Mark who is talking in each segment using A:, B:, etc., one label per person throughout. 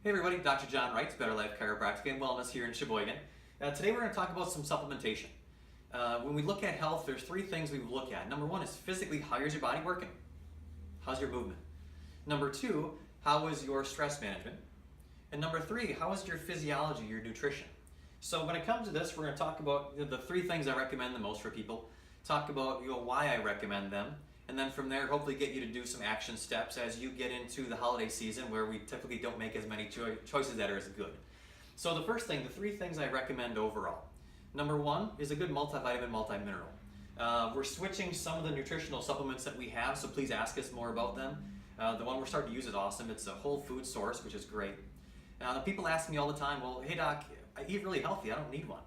A: Hey everybody, Dr. John Wrights, Better Life Chiropractic and Wellness here in Sheboygan. Today we're going to talk about some supplementation. When we look at health, there's three things we look at. Number one is physically, how is your body working? How's your movement? Number two, how is your stress management? And number three, how is your physiology, your nutrition? So when it comes to this, we're going to talk about the three things I recommend the most for people, talk about why I recommend them, and then from there hopefully get you to do some action steps as you get into the holiday season where we typically don't make as many choices that are as good. So the first thing, the three things I recommend overall. Number one is a good multivitamin, multimineral. We're switching some of the nutritional supplements that we have, so please ask us more about them. The one we're starting to use is awesome. It's a whole food source, which is great. People ask me all the time, well, hey doc, I eat really healthy, I don't need one.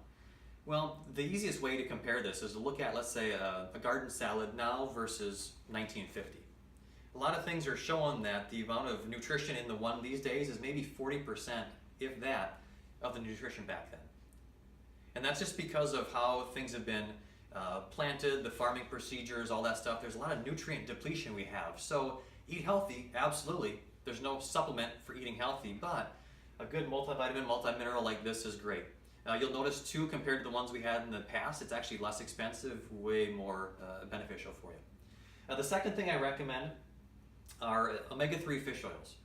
A: Well, the easiest way to compare this is to look at, let's say, a garden salad now versus 1950. A lot of things are showing that the amount of nutrition in the one these days is maybe 40%, if that, of the nutrition back then. And that's just because of how things have been planted, the farming procedures, all that stuff. There's a lot of nutrient depletion we have. So eat healthy, absolutely. There's no supplement for eating healthy, but a good multivitamin, multimineral like this is great. You'll notice too, compared to the ones we had in the past, it's actually less expensive, way more beneficial for you. The second thing I recommend are omega-3 fish oils.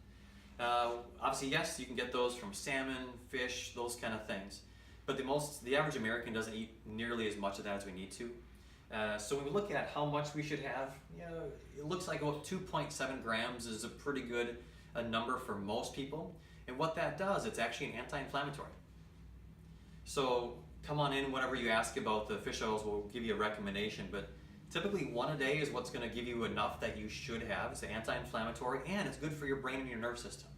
A: Obviously, yes, you can get those from salmon, fish, those kind of things. But the average American doesn't eat nearly as much of that as we need to. So when we look at how much we should have, it looks like about 2.7 grams is a pretty good number for most people. And what that does, it's actually an anti-inflammatory. So come on in whenever you ask about the fish oils, we'll give you a recommendation, but typically one a day is what's going to give you enough that you should have. It's anti-inflammatory and it's good for your brain and your nerve system.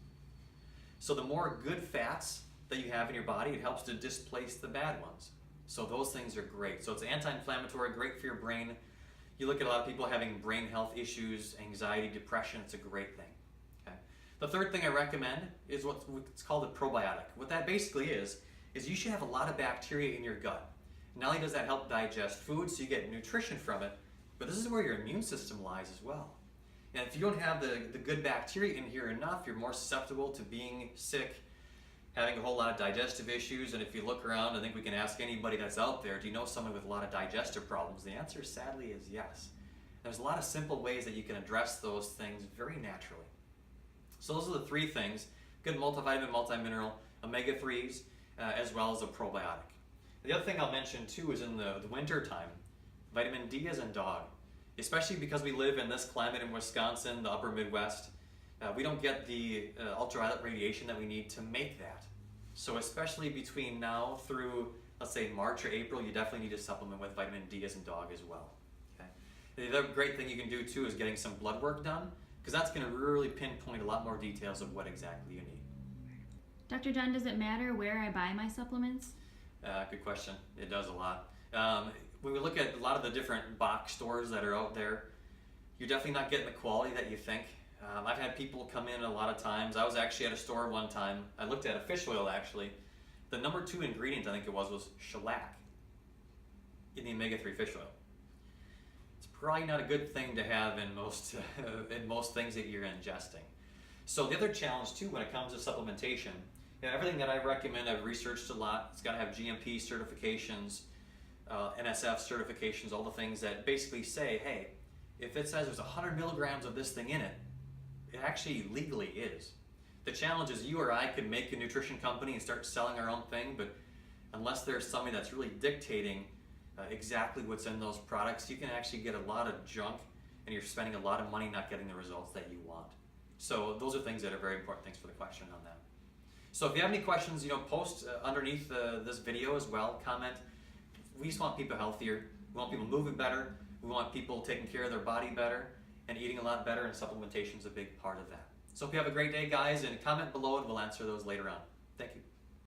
A: So the more good fats that you have in your body, it helps to displace the bad ones. So those things are great. So it's anti-inflammatory, great for your brain. You look at a lot of people having brain health issues, anxiety, depression, it's a great thing. Okay? The third thing I recommend is what's called a probiotic. What that basically is you should have a lot of bacteria in your gut. Not only does that help digest food, so you get nutrition from it, but this is where your immune system lies as well. And if you don't have the good bacteria in here enough, you're more susceptible to being sick, having a whole lot of digestive issues. And if you look around, I think we can ask anybody that's out there, do you know someone with a lot of digestive problems? The answer sadly is yes. There's a lot of simple ways that you can address those things very naturally. So those are the three things: good multivitamin, multimineral, omega-3s, as well as a probiotic. The other thing I'll mention too is in the winter time, vitamin D as in dog. Especially because we live in this climate in Wisconsin, the upper Midwest, we don't get the ultraviolet radiation that we need to make that. So especially between now through, let's say, March or April, you definitely need to supplement with vitamin D as in dog as well. Okay? The other great thing you can do too is getting some blood work done, because that's going to really pinpoint a lot more details of what exactly you need.
B: Dr. John, does it matter where I buy my supplements?
A: Good question. It does a lot. When we look at a lot of the different box stores that are out there, you're definitely not getting the quality that you think. I've had people come in a lot of times. I was actually at a store one time. I looked at a fish oil actually. The number 2 ingredient, I think it was shellac in the omega-3 fish oil. It's probably not a good thing to have in most things that you're ingesting. So the other challenge too when it comes to supplementation, everything that I recommend, I've researched a lot. It's got to have GMP certifications, NSF certifications, all the things that basically say, hey, if it says there's 100 milligrams of this thing in it, it actually legally is. The challenge is you or I could make a nutrition company and start selling our own thing, but unless there's somebody that's really dictating exactly what's in those products, you can actually get a lot of junk and you're spending a lot of money not getting the results that you want. So those are things that are very important things for the question on that. So if you have any questions, post underneath this video as well, comment. We just want people healthier. We want people moving better. We want people taking care of their body better and eating a lot better, and supplementation is a big part of that. So if you have a great day, guys, and comment below and we'll answer those later on. Thank you.